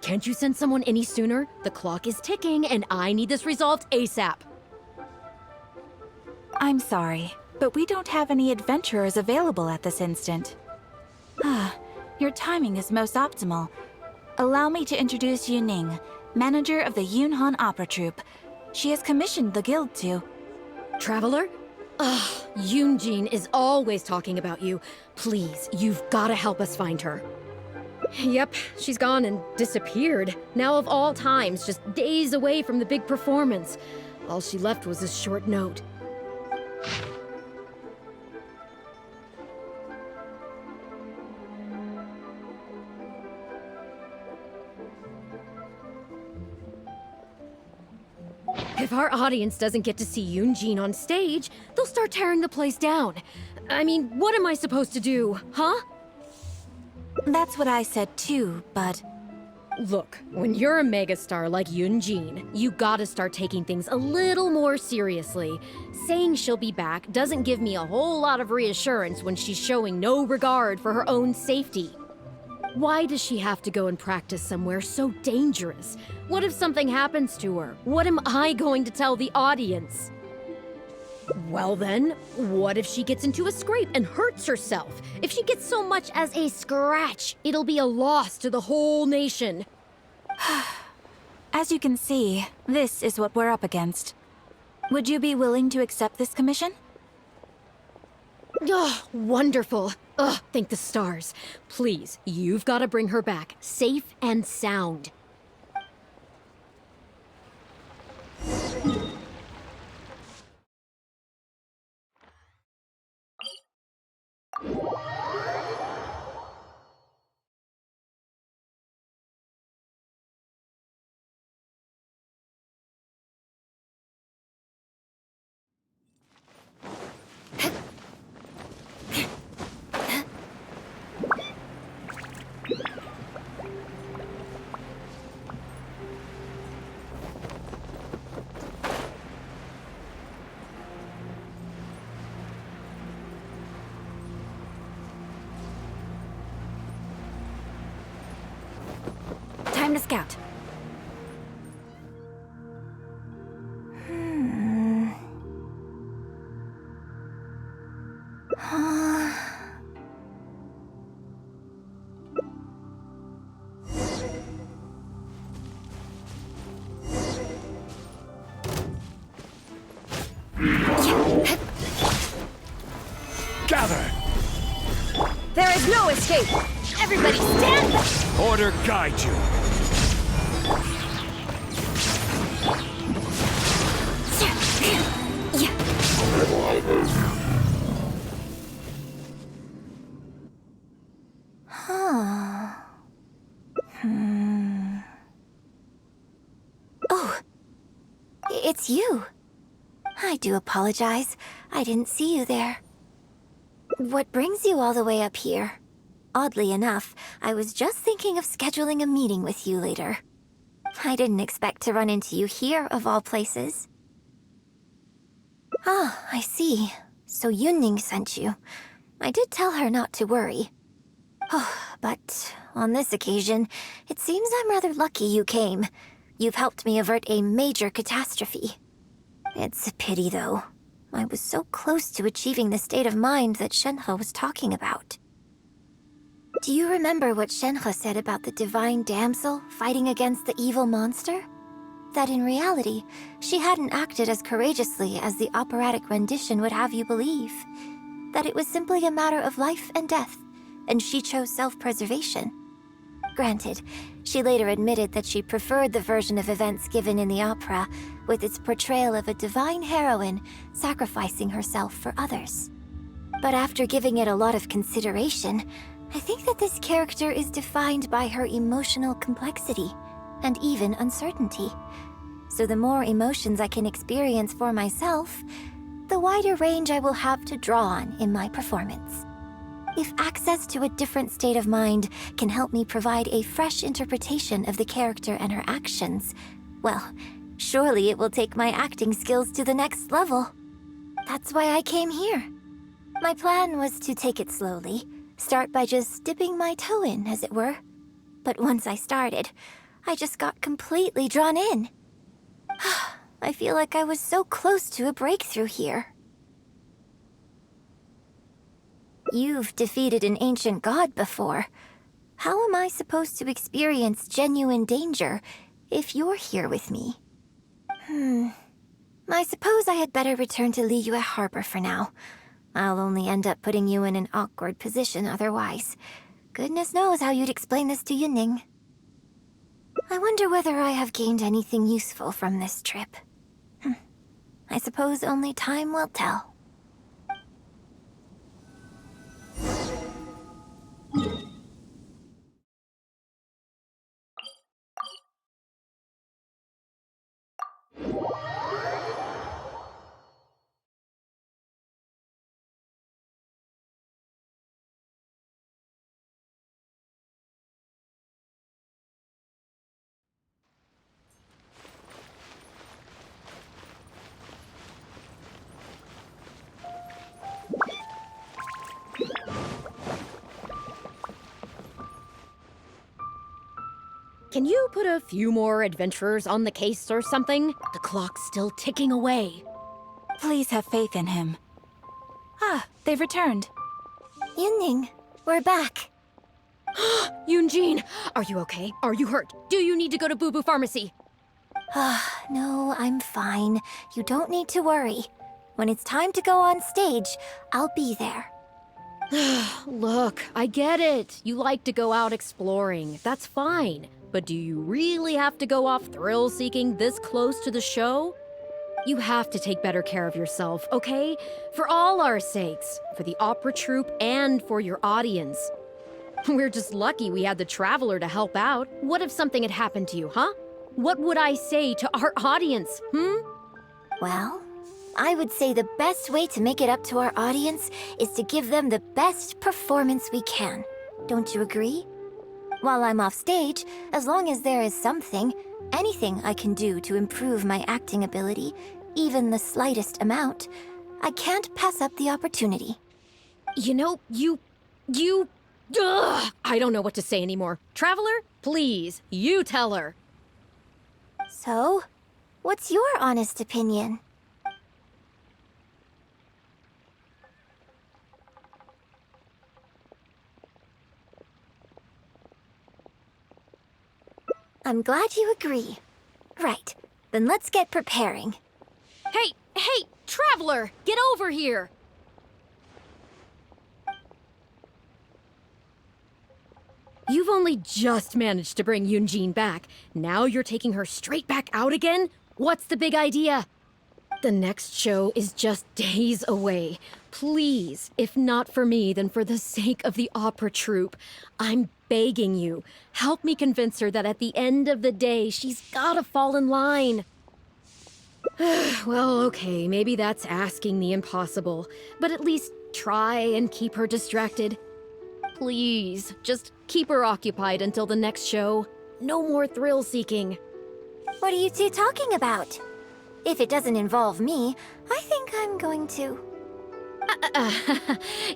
Can't you send someone any sooner? The clock is ticking, and I need this resolved ASAP. I'm sorry, but we don't have any adventurers available at this instant. Your timing is most optimal. Allow me to introduce Yuning, manager of the Yunhan Opera Troupe. She has commissioned the guild to... Traveler? Ugh, Yunjin is always talking about you. Please, you've gotta help us find her. Yep, she's gone and disappeared. Now of all times, just days away from the big performance. All she left was a short note. If our audience doesn't get to see Yunjin on stage, they'll start tearing the place down. I mean, what am I supposed to do, huh? That's what I said too, but... Look, when you're a megastar like Yunjin, you gotta start taking things a little more seriously. Saying she'll be back doesn't give me a whole lot of reassurance when she's showing no regard for her own safety. Why does she have to go and practice somewhere so dangerous? What if something happens to her? What am I going to tell the audience? Well then, what if she gets into a scrape and hurts herself? If she gets so much as a scratch, it'll be a loss to the whole nation. As you can see, this is what we're up against. Would you be willing to accept this commission? Oh, wonderful. Ugh, thank the stars. Please, you've got to bring her back, safe and sound. Time to scout. Gather! There is no escape! Everybody stand back! Order guide you! Oh, it's you. I do apologize. I didn't see you there. What brings you all the way up here? Oddly enough, I was just thinking of scheduling a meeting with you later. I didn't expect to run into you here, of all places. Ah, I see. So Yunning sent you. I did tell her not to worry. Oh, but on this occasion, it seems I'm rather lucky you came. You've helped me avert a major catastrophe. It's a pity, though. I was so close to achieving the state of mind that Shenhe was talking about. Do you remember what Shenhe said about the divine damsel fighting against the evil monster? That in reality, she hadn't acted as courageously as the operatic rendition would have you believe. That it was simply a matter of life and death, and she chose self-preservation. Granted, she later admitted that she preferred the version of events given in the opera, with its portrayal of a divine heroine sacrificing herself for others. But after giving it a lot of consideration, I think that this character is defined by her emotional complexity, and even uncertainty. So the more emotions I can experience for myself, the wider range I will have to draw on in my performance. If access to a different state of mind can help me provide a fresh interpretation of the character and her actions, well, surely it will take my acting skills to the next level. That's why I came here. My plan was to take it slowly, start by just dipping my toe in, as it were. But once I started, I just got completely drawn in. I feel like I was so close to a breakthrough here. You've defeated an ancient god before. How am I supposed to experience genuine danger if you're here with me? I suppose I had better return to Liyue Harbor for now. I'll only end up putting you in an awkward position otherwise. Goodness knows how you'd explain this to Yunning. I wonder whether I have gained anything useful from this trip. I suppose only time will tell. Can you put a few more adventurers on the case or something? The clock's still ticking away. Please have faith in him. Ah, they've returned. Yunning, we're back. Yunjin, are you okay? Are you hurt? Do you need to go to Boo Boo Pharmacy? No, I'm fine. You don't need to worry. When it's time to go on stage, I'll be there. Look, I get it. You like to go out exploring. That's fine. But do you really have to go off thrill-seeking this close to the show? You have to take better care of yourself, okay? For all our sakes. For the opera troupe and for your audience. We're just lucky we had the Traveler to help out. What if something had happened to you, huh? What would I say to our audience, Well, I would say the best way to make it up to our audience is to give them the best performance we can. Don't you agree? While I'm off stage, as long as there is something, anything I can do to improve my acting ability, even the slightest amount, I can't pass up the opportunity. You know, Ugh! I don't know what to say anymore. Traveler, please, you tell her. So, what's your honest opinion? I'm glad you agree. Right, then let's get preparing. Hey, Traveler, get over here! You've only just managed to bring Yunjin back. Now you're taking her straight back out again? What's the big idea? The next show is just days away. Please, if not for me, then for the sake of the opera troupe, I'm begging you, help me convince her that at the end of the day, she's gotta fall in line. Well, okay, maybe that's asking the impossible, but at least try and keep her distracted. Please, just keep her occupied until the next show. No more thrill-seeking. What are you two talking about? If it doesn't involve me, I think I'm going to...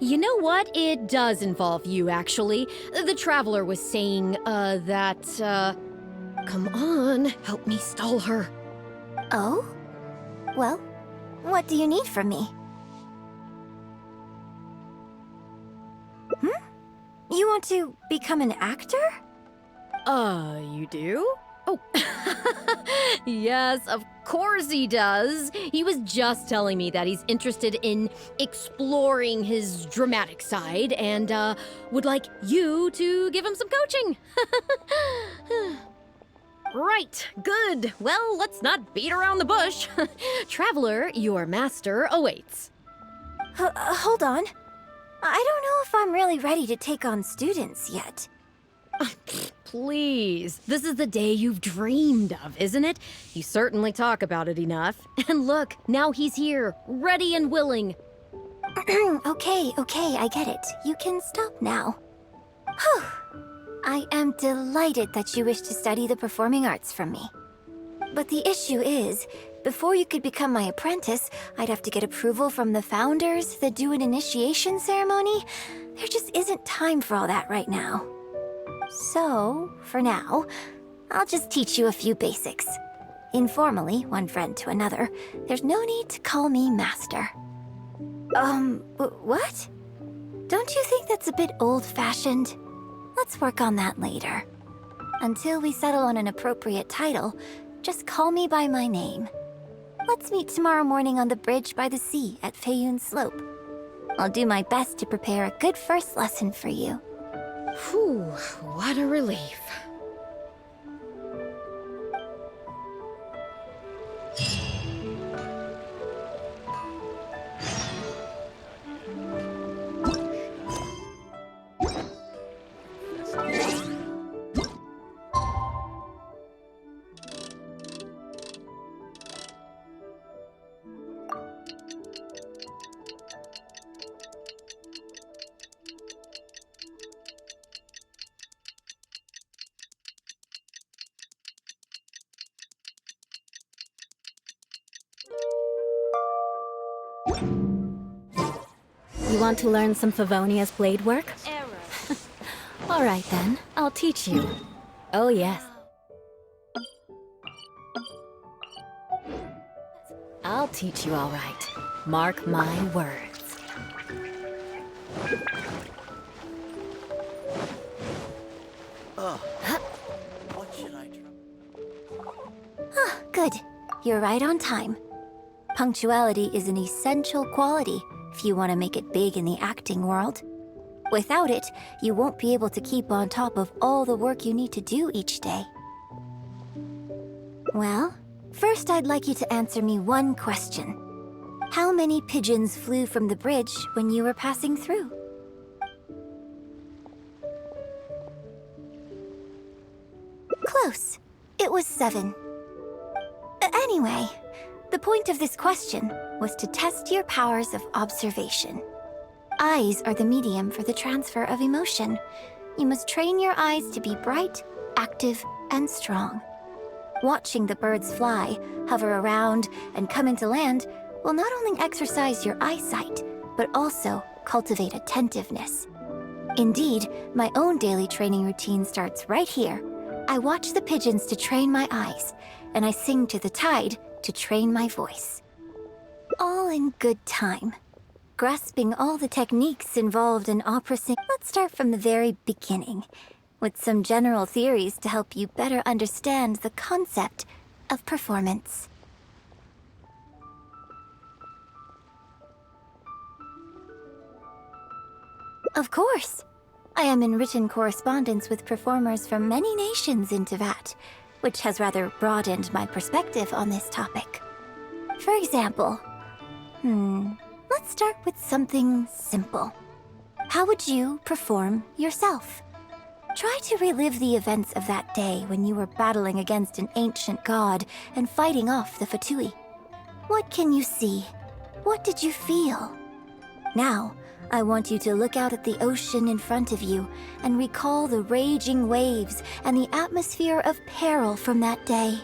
You know what? It does involve you, actually. The Traveler was saying, Come on, help me stall her. Oh? Well, what do you need from me? You want to become an actor? You do? Oh, yes, of course he does. He was just telling me that he's interested in exploring his dramatic side and, would like you to give him some coaching. Right, good. Well, let's not beat around the bush. Traveler, your master awaits. Hold on. I don't know if I'm really ready to take on students yet. Please, this is the day you've dreamed of, isn't it? You certainly talk about it enough. And look, now he's here, ready and willing. Okay, I get it. You can stop now. Whew. I am delighted that you wish to study the performing arts from me. But the issue is, before you could become my apprentice, I'd have to get approval from the founders that do an initiation ceremony. There just isn't time for all that right now. So, for now, I'll just teach you a few basics. Informally, one friend to another, there's no need to call me master. What? Don't you think that's a bit old-fashioned? Let's work on that later. Until we settle on an appropriate title, just call me by my name. Let's meet tomorrow morning on the bridge by the sea at Feiyun Slope. I'll do my best to prepare a good first lesson for you. Whew, what a relief. You want to learn some Favonia's blade work? All right then, I'll teach you. Oh yes. I'll teach you all right. Mark my words. What should I try? Good. You're right on time. Punctuality is an essential quality if you want to make it big in the acting world. Without it, you won't be able to keep on top of all the work you need to do each day. Well, first I'd like you to answer me one question. How many pigeons flew from the bridge when you were passing through? Close. It was 7. Anyway, the point of this question was to test your powers of observation. Eyes are the medium for the transfer of emotion. You must train your eyes to be bright, active, and strong. Watching the birds fly, hover around, and come into land will not only exercise your eyesight, but also cultivate attentiveness. Indeed, my own daily training routine starts right here. I watch the pigeons to train my eyes, and I sing to the tide to train my voice. All in good time. Grasping all the techniques involved in opera singing, let's start from the very beginning, with some general theories to help you better understand the concept of performance. Of course. I am in written correspondence with performers from many nations in Teyvat, which has rather broadened my perspective on this topic. For example, let's start with something simple. How would you perform yourself? Try to relive the events of that day when you were battling against an ancient god and fighting off the Fatui. What can you see? What did you feel? Now, I want you to look out at the ocean in front of you and recall the raging waves and the atmosphere of peril from that day.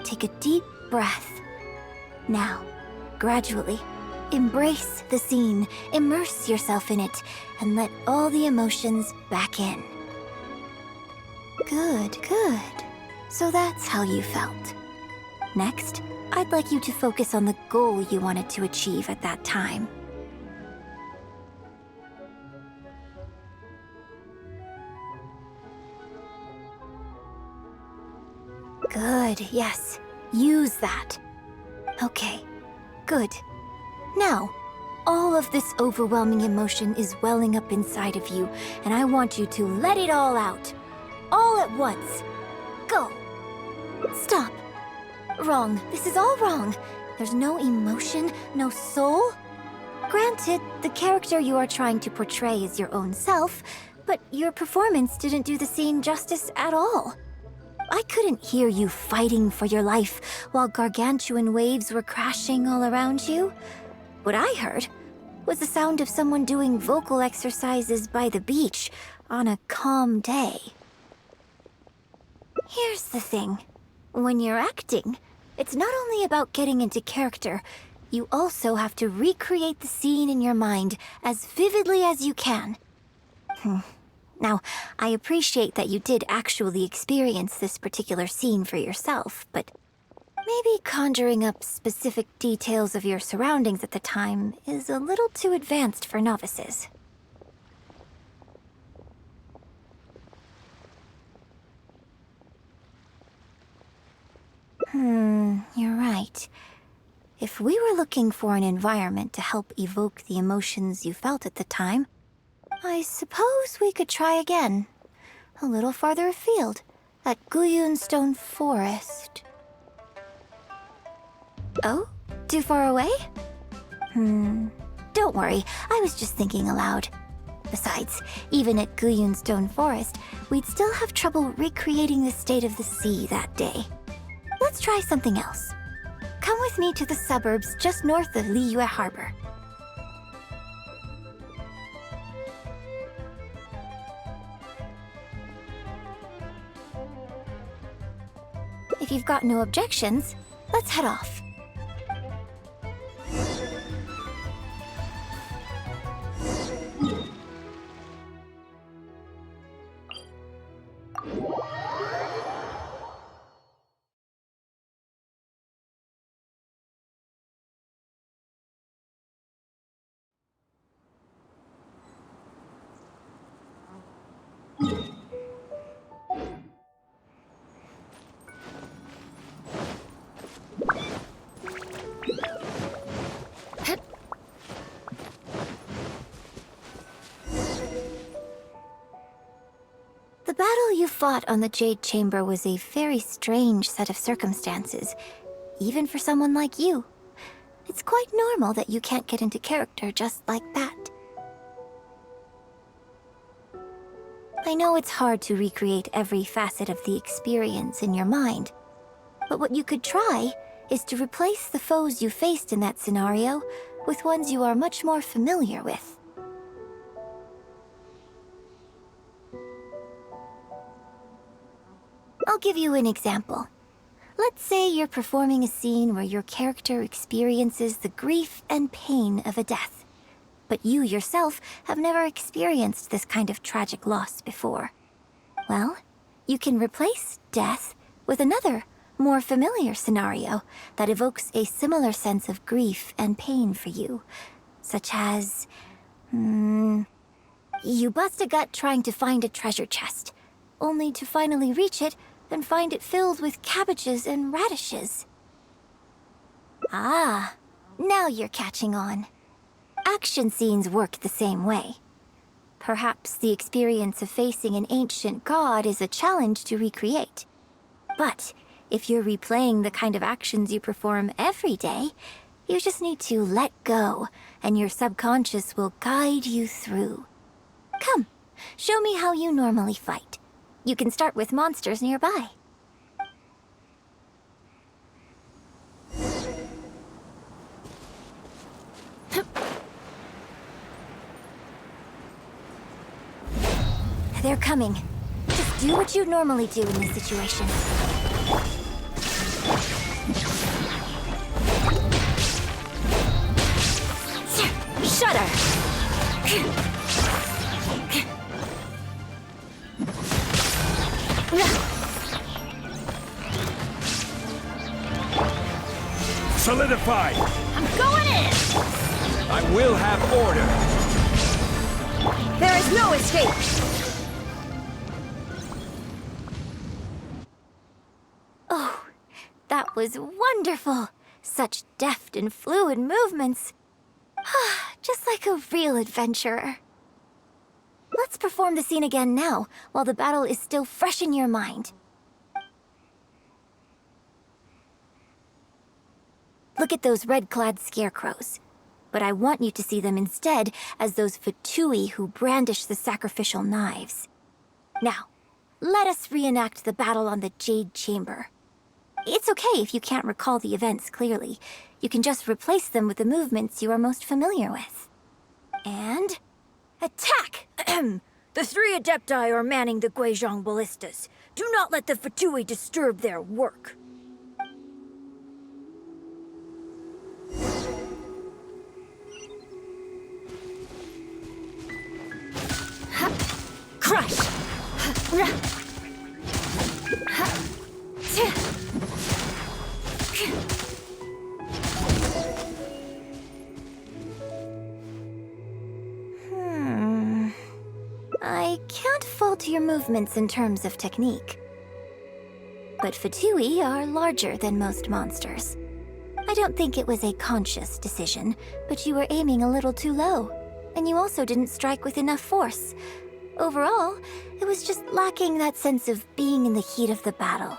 Take a deep breath. Now, gradually, embrace the scene, immerse yourself in it, and let all the emotions back in. Good, good. So that's how you felt. Next, I'd like you to focus on the goal you wanted to achieve at that time. Good, yes. Use that. Okay, good. Now, all of this overwhelming emotion is welling up inside of you, and I want you to let it all out. All at once. Go. Stop. Wrong. This is all wrong. There's no emotion, no soul. Granted, the character you are trying to portray is your own self, but your performance didn't do the scene justice at all. I couldn't hear you fighting for your life while gargantuan waves were crashing all around you. What I heard was the sound of someone doing vocal exercises by the beach on a calm day. Here's the thing. When you're acting, it's not only about getting into character, you also have to recreate the scene in your mind as vividly as you can. Now, I appreciate that you did actually experience this particular scene for yourself, but maybe conjuring up specific details of your surroundings at the time is a little too advanced for novices. You're right. If we were looking for an environment to help evoke the emotions you felt at the time, I suppose we could try again. A little farther afield, at Guyun Stone Forest. Oh? Too far away? Don't worry, I was just thinking aloud. Besides, even at Guyun Stone Forest, we'd still have trouble recreating the state of the sea that day. Let's try something else. Come with me to the suburbs just north of Liyue Harbor. If you've got no objections, let's head off. The battle you fought on the Jade Chamber was a very strange set of circumstances, even for someone like you. It's quite normal that you can't get into character just like that. I know it's hard to recreate every facet of the experience in your mind, but what you could try is to replace the foes you faced in that scenario with ones you are much more familiar with. I'll give you an example. Let's say you're performing a scene where your character experiences the grief and pain of a death, but you yourself have never experienced this kind of tragic loss before. Well, you can replace death with another, more familiar scenario that evokes a similar sense of grief and pain for you, such as... you bust a gut trying to find a treasure chest, only to finally reach it and find it filled with cabbages and radishes. Ah, now you're catching on. Action scenes work the same way. Perhaps the experience of facing an ancient god is a challenge to recreate. But if you're replaying the kind of actions you perform every day, you just need to let go, and your subconscious will guide you through. Come, show me how you normally fight. You can start with monsters nearby. They're coming. Just do what you'd normally do in this situation. Shudder! Solidify! I'm going in! I will have order! There is no escape! Oh, that was wonderful! Such deft and fluid movements. Just like a real adventurer. Let's perform the scene again now, while the battle is still fresh in your mind. Look at those red-clad scarecrows. But I want you to see them instead as those Fatui who brandish the sacrificial knives. Now, let us reenact the battle on the Jade Chamber. It's okay if you can't recall the events clearly. You can just replace them with the movements you are most familiar with. And... attack! The three Adepti are manning the Guizhong ballistas. Do not let the Fatui disturb their work. Crush! I can't fault your movements in terms of technique. But Fatui are larger than most monsters. I don't think it was a conscious decision, but you were aiming a little too low. And you also didn't strike with enough force. Overall, it was just lacking that sense of being in the heat of the battle.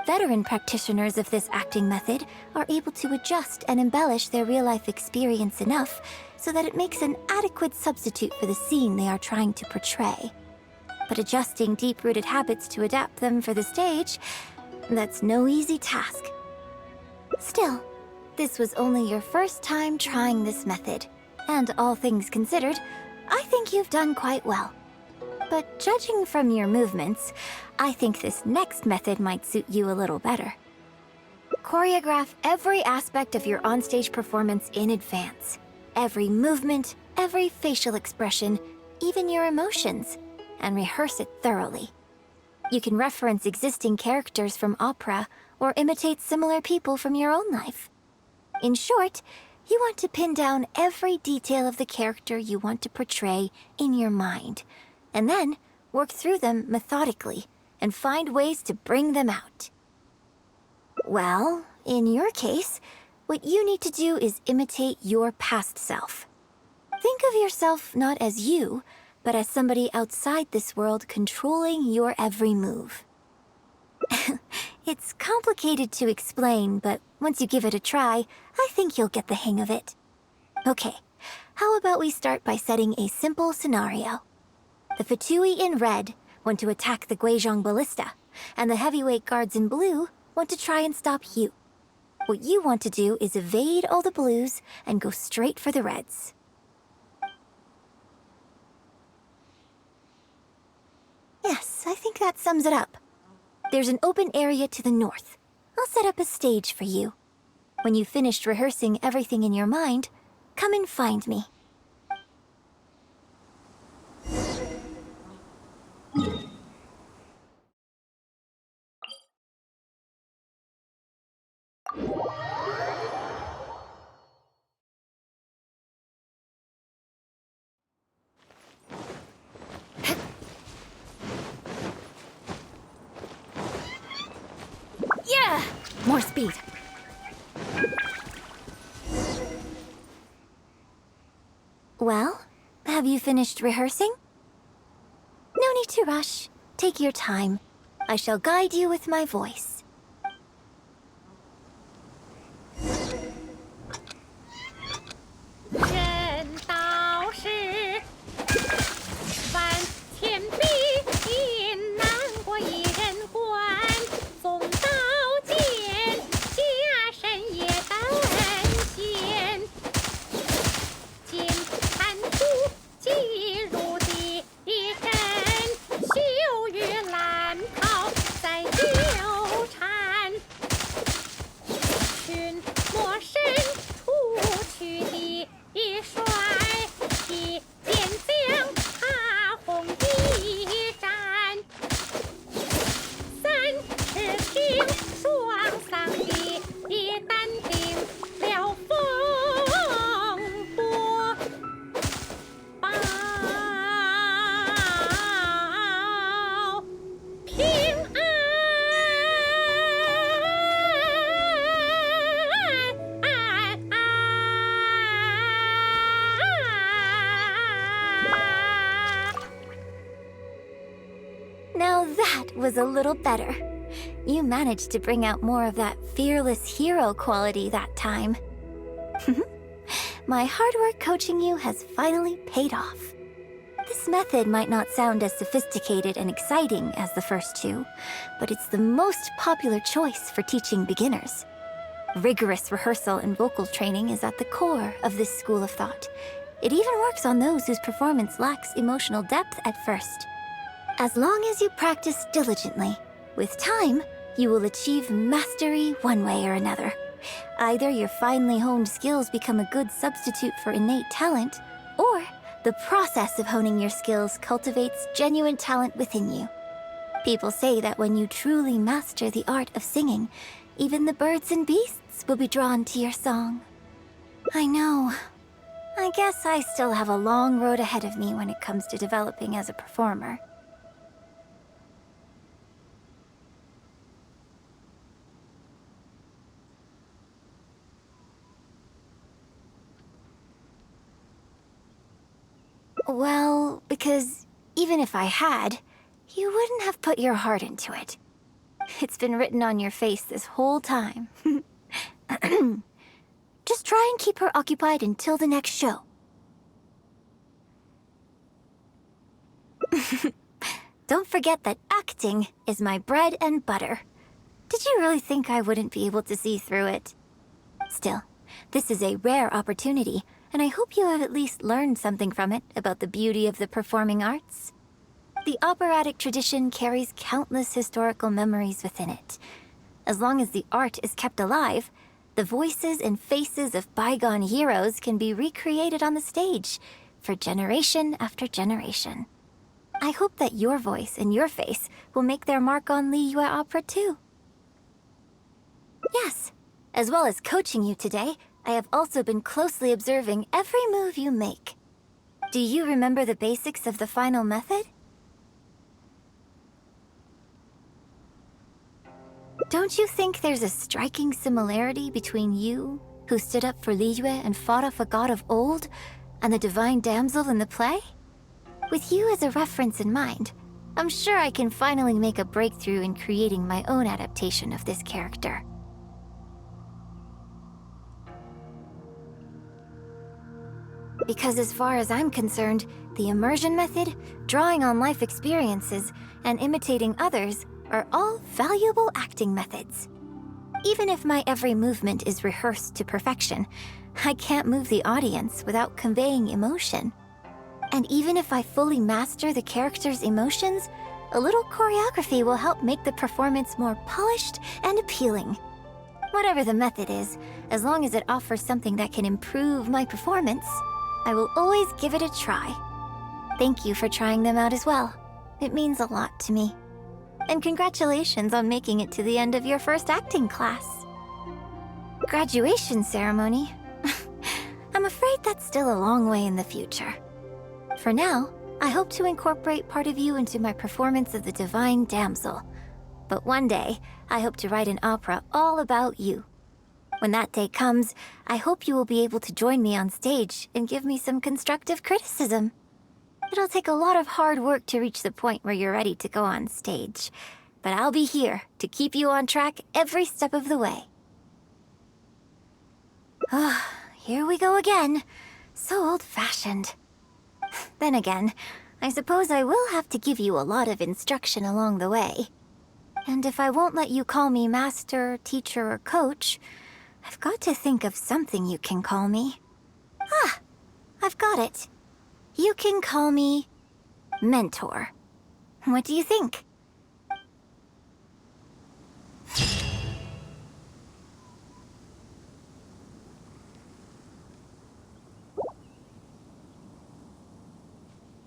Veteran practitioners of this acting method are able to adjust and embellish their real-life experience enough so that it makes an adequate substitute for the scene they are trying to portray. But adjusting deep-rooted habits to adapt them for the stage, that's no easy task. Still, this was only your first time trying this method, and all things considered, I think you've done quite well. But judging from your movements, I think this next method might suit you a little better. Choreograph every aspect of your onstage performance in advance. Every movement, every facial expression, even your emotions, and rehearse it thoroughly. You can reference existing characters from opera or imitate similar people from your own life. In short, you want to pin down every detail of the character you want to portray in your mind, and then work through them methodically and find ways to bring them out. Well, in your case, what you need to do is imitate your past self. Think of yourself not as you, but as somebody outside this world controlling your every move. It's complicated to explain, but once you give it a try, I think you'll get the hang of it. Okay, how about we start by setting a simple scenario? The Fatui in red want to attack the Guizhong Ballista, and the heavyweight guards in blue want to try and stop you. What you want to do is evade all the blues and go straight for the reds. Yes, I think that sums it up. There's an open area to the north. I'll set up a stage for you. When you've finished rehearsing everything in your mind, come and find me. Yeah! More speed. Well, have you finished rehearsing? No need to rush. Take your time. I shall guide you with my voice. Now that was a little better. You managed to bring out more of that fearless hero quality that time. My hard work coaching you has finally paid off. This method might not sound as sophisticated and exciting as the first two, but it's the most popular choice for teaching beginners. Rigorous rehearsal and vocal training is at the core of this school of thought. It even works on those whose performance lacks emotional depth at first. As long as you practice diligently, with time, you will achieve mastery one way or another. Either your finely honed skills become a good substitute for innate talent, or the process of honing your skills cultivates genuine talent within you. People say that when you truly master the art of singing, even the birds and beasts will be drawn to your song. I know. I guess I still have a long road ahead of me when it comes to developing as a performer. Well, because even if I had, you wouldn't have put your heart into it. It's been written on your face this whole time. Just try and keep her occupied until the next show. Don't forget that acting is my bread and butter. Did you really think I wouldn't be able to see through it? Still, this is a rare opportunity, and I hope you have at least learned something from it about the beauty of the performing arts. The operatic tradition carries countless historical memories within it. As long as the art is kept alive, the voices and faces of bygone heroes can be recreated on the stage for generation after generation. I hope that your voice and your face will make their mark on Liyue Opera too. Yes, as well as coaching you today, I have also been closely observing every move you make. Do you remember the basics of the final method? Don't you think there's a striking similarity between you, who stood up for Liyue and fought off a god of old, and the divine damsel in the play? With you as a reference in mind, I'm sure I can finally make a breakthrough in creating my own adaptation of this character. Because as far as I'm concerned, the immersion method, drawing on life experiences, and imitating others are all valuable acting methods. Even if my every movement is rehearsed to perfection, I can't move the audience without conveying emotion. And even if I fully master the character's emotions, a little choreography will help make the performance more polished and appealing. Whatever the method is, as long as it offers something that can improve my performance, I will always give it a try. Thank you for trying them out as well. It means a lot to me. And congratulations on making it to the end of your first acting class. Graduation ceremony? I'm afraid that's still a long way in the future. For now, I hope to incorporate part of you into my performance of the Divine Damsel. But one day, I hope to write an opera all about you. When that day comes, I hope you will be able to join me on stage and give me some constructive criticism. It'll take a lot of hard work to reach the point where you're ready to go on stage, but I'll be here to keep you on track every step of the way. Ah, here we go again. So old-fashioned. Then again, I suppose I will have to give you a lot of instruction along the way. And if I won't let you call me master, teacher, or coach, I've got to think of something you can call me. Ah, I've got it. You can call me mentor. What do you think?